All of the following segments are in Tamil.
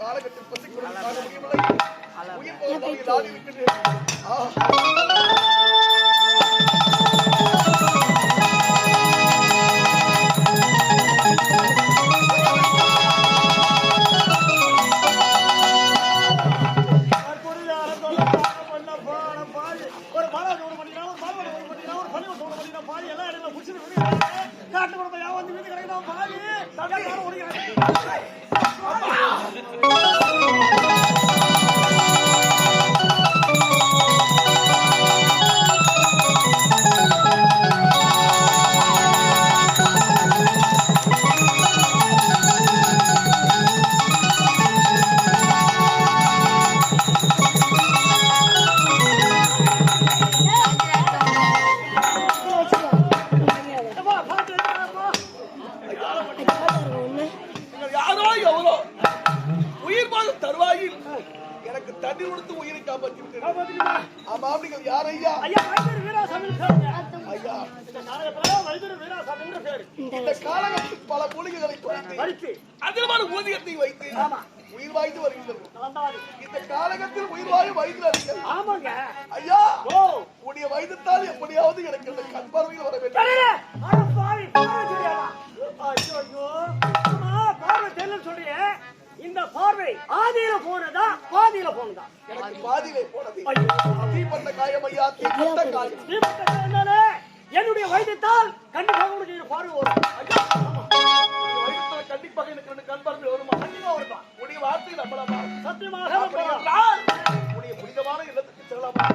காலகட்டத்தில் பசிக்குடன் தாங்க முடியவில்லை. உயிர் போகும் நாடி இருக்கிறேன். என்னுடைய வைத்தியத்தால் கண்டிப்பாக உனக்கு பார்வை வரும். கண்டிப்பாக எனக்கு கண் பார்வை வருமா? உடைய வார்த்தை நம்பலாமா? சத்தியமாக உடைய புனிதமான இல்லத்துக்கு செல்லலாமா?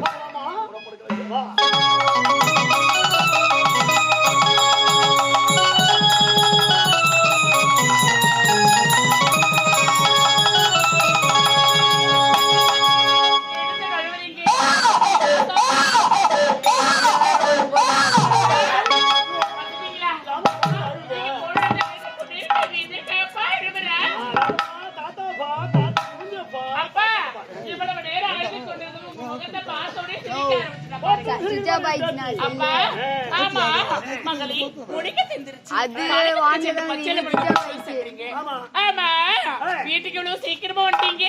வீட்டுக்கு இவ்வளவு சீக்கிரமா வந்துட்டீங்க.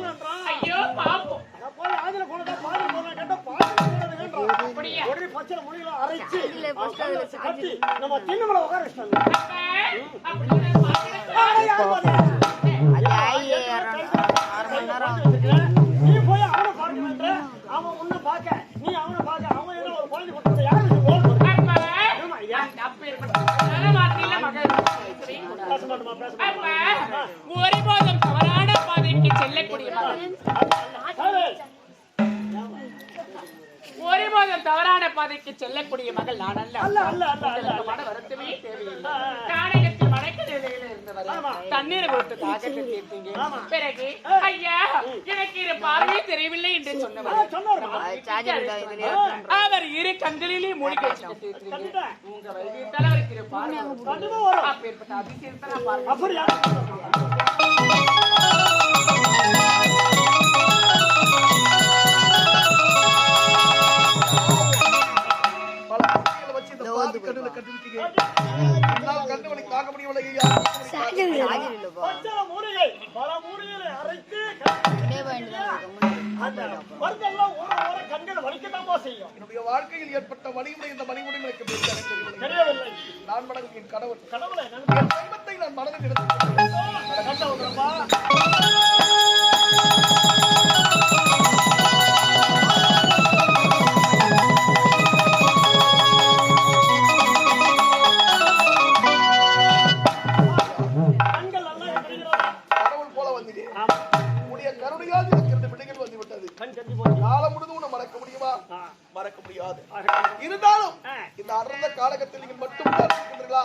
என்னப்பா ஐயோ பாப்போம் நீ போய் அவனை பார்க்க அவன் உன்னை பார்க்க நீ அவனை பார்க்க அவன் ஏதோ ஒரு குழந்தை கொடுத்த யாரு ஒருபோதும் தவறான பாதைக்கு செல்லக்கூடிய ஒருபோதும் தவறான பாதைக்கு செல்லக்கூடிய மகள் நான் அல்ல. மன வருத்தமே தேவையில்லை. காணகத்தில் வடக்கு நிலையில இருந்தவர் தண்ணீரை கொடுத்து தாக்கத்தை தீர்த்தீங்க. பிறகு ஐயா எனக்கு இரு பார்வையே தெரியவில்லை என்று சொன்னவர் அவர் இரு கண்களிலே மூலிகை தீர்த்தீங்க. உங்க வைத்தியத்தால் அவருக்கு இரு பார்வை அப்பேற்பட்ட அதிசயத்தை நான் பார்க்கிறேன். என்னுடைய வாழ்க்கையில் ஏற்பட்ட வலிமுறை இந்த வலிமுறை எனக்கு தெரியவில்லை. நான் மனதில் என் கடவுளை நான் மனதில் எடுத்து காலம் முழுதும் மறக்க முடியுமா? மறக்க முடியாது. இருந்தாலும் இந்த அறந்த காலகட்டத்தில் நீங்கள் மட்டும்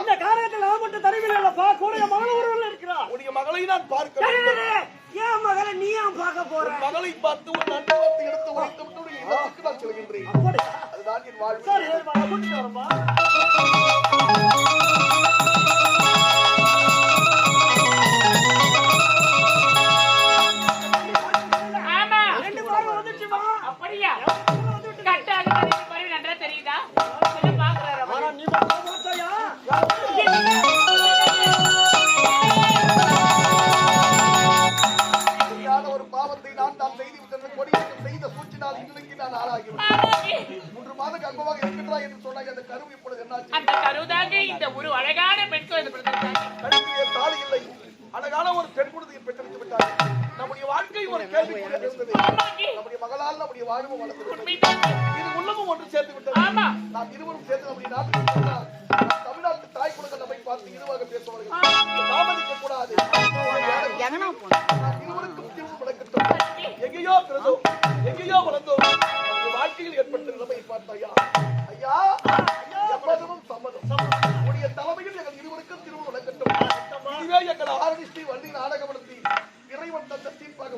இந்த காலகட்டத்தில் நான் மட்டும் தருவில்லைப்பா. கூடிய மகள் ஒருவன் இருக்கிறார். உடைய மகளை நான் பார்க்க வேண்டும். ஏன் மகளை நீ ஏன் பார்க்க போற? மகளை பார்த்து ஒரு நன்றி வார்த்தை எடுத்து உரைத்து விட்டு ஒரு இடத்துக்கு நான் செல்கின்றேன். அதுதான் என் வாழ்வு. குழந்தையை பெற்றெடுத்து விட்டார். நம்முடைய வாழ்க்கை ஒரு கேள்விக்குறியாக இருந்தது. நம்முடைய மகளால் நம்முடைய வாழ்வு வளர்ந்தது. இது உள்ளமும் ஒன்று சேர்ந்து விட்டது. நாம் இருவரும் சேர்ந்து நம்முடைய நாட்டுக்கு சென்றால் தமிழ்நாட்டு தாய் குலங்கள் நம்மை பார்த்து இருவாக பேசுவார்கள். தாமதிக்க கூடாது. இருவருக்கும் திருமணம் நடக்கட்டும். எங்கேயோ பிறந்தோம், எங்கேயோ வளர்ந்தோம். வாழ்க்கையில் ஏற்பட்ட நிலைமை பார்த்த ஐயா, ஐயா எப்போதும் சம்மதம். உடைய தலைமையில் எங்கள் இருவருக்கும் திருமணம் நடக்கட்டும். இதுவே எங்கள் ஆரணிஸ்ரீ வள்ளி நாடகப்படுத்தி இறைவன் தந்த தீர்ப்பாக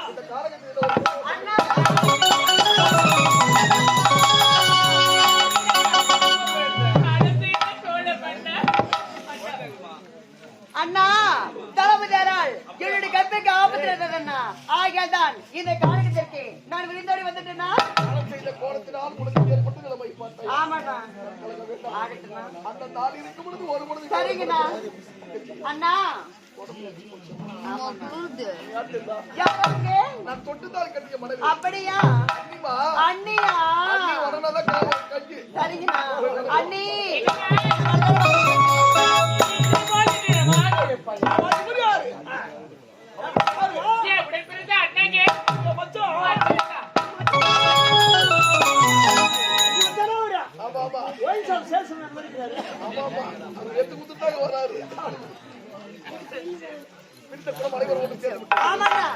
இந்த காலகட்டத்திற்கு நான் விருந்தோடி வந்துட்டேன்னா செய்த கோலத்தினால் உனக்கு ஏற்பட்ட நிலைமை பார்த்தேன். ஆமாண்ணா அந்த நாள் இருக்கும் பொழுது ஒரு பொழுது சரிங்கண்ணா. அண்ணா நான் தொட்டுத்தால் கட்டிய மனைவி. அப்படியா? அண்ணிமா, அண்ணியா? அண்ணி உடனே கஞ்சி. சரிங்கண்ணா. அண்ணி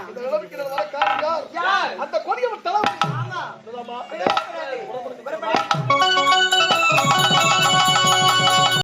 இந்த நிலைமைக்கு